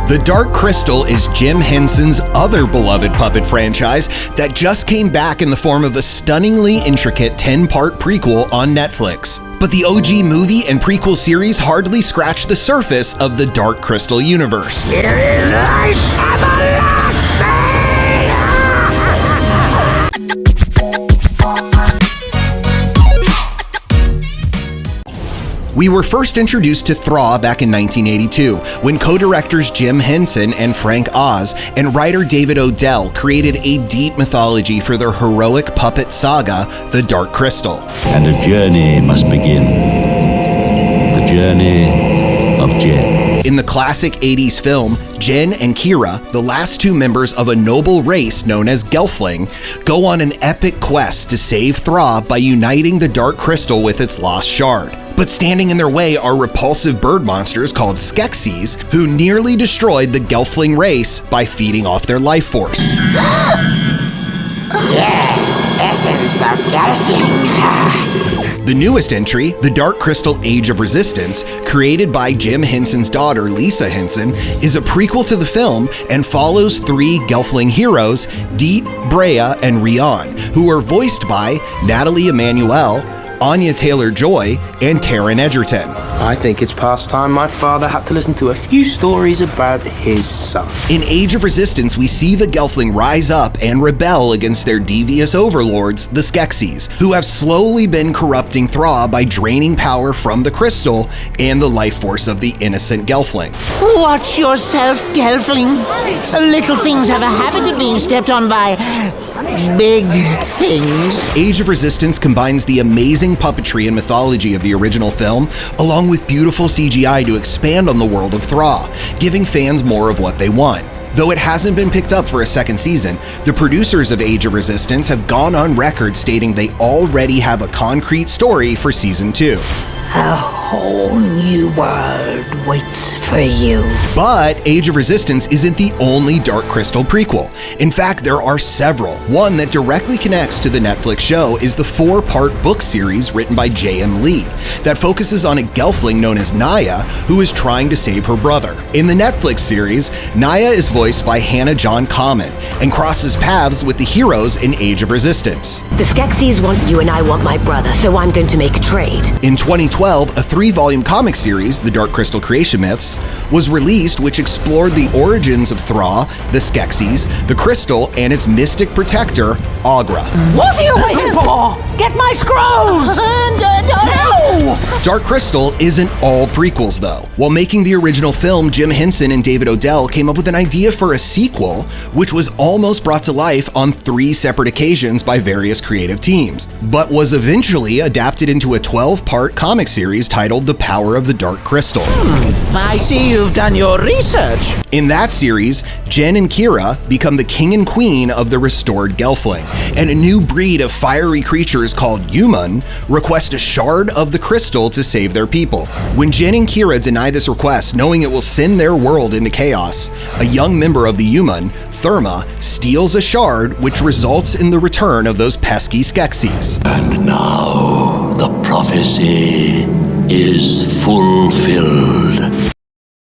The Dark Crystal is Jim Henson's other beloved puppet franchise that just came back in the form of a stunningly intricate 10-part prequel on Netflix. But the OG movie and prequel series hardly scratch the surface of the Dark Crystal universe. It is life everlasting! We were first introduced to Thraw back in 1982, when co-directors Jim Henson and Frank Oz and writer David Odell created a deep mythology for their heroic puppet saga, The Dark Crystal. And a journey must begin. The journey of Jen. In the classic 80s film, Jen and Kira, the last two members of a noble race known as Gelfling, go on an epic quest to save Thraw by uniting the Dark Crystal with its lost shard. But standing in their way are repulsive bird monsters called Skeksis, who nearly destroyed the Gelfling race by feeding off their life force. Yes, essence of Gelfling. The newest entry, The Dark Crystal Age of Resistance, created by Jim Henson's daughter Lisa Henson, is a prequel to the film and follows three Gelfling heroes, Deet, Brea, and Rian, who are voiced by Natalie Emmanuel, Anya Taylor-Joy, and Taron Egerton. I think it's past time my father had to listen to a few stories about his son. In Age of Resistance, we see the Gelfling rise up and rebel against their devious overlords, the Skeksis, who have slowly been corrupting Thraw by draining power from the crystal and the life force of the innocent Gelfling. Watch yourself, Gelfling. Little things have a habit of being stepped on by big things. Age of Resistance combines the amazing puppetry and mythology of the original film, along with beautiful CGI to expand on the world of Thraw, giving fans more of what they want. Though it hasn't been picked up for a second season, the producers of Age of Resistance have gone on record stating they already have a concrete story for season 2. A whole new world waits for you. But Age of Resistance isn't the only Dark Crystal prequel. In fact, there are several. One that directly connects to the Netflix show is the 4-part book series written by J.M. Lee that focuses on a Gelfling known as Naya who is trying to save her brother. In the Netflix series, Naya is voiced by Hannah John Common and crosses paths with the heroes in Age of Resistance. The Skeksis want you and I want my brother, so I'm going to make a trade. In 2012, a 3-volume comic series, The Dark Crystal Creation Myths, was released, which explored the origins of Thraw, the Skeksis, the crystal, and its mystic protector, Aughra. What are you waiting for? Get my scrolls! No! Dark Crystal isn't all prequels, though. While making the original film, Jim Henson and David Odell came up with an idea for a sequel, which was almost brought to life on 3 separate occasions by various creative teams, but was eventually adapted into a 12-part comic series titled The Power of the Dark Crystal. I see you've done your research. In that series, Jen and Kira become the king and queen of the restored Gelfling, and a new breed of fiery creatures called Human request a shard of the crystal to save their people. When Jen and Kira deny this request, knowing it will send their world into chaos, a young member of the Human, Therma, steals a shard, which results in the return of those pesky Skeksis. And now the prophecy is fulfilled.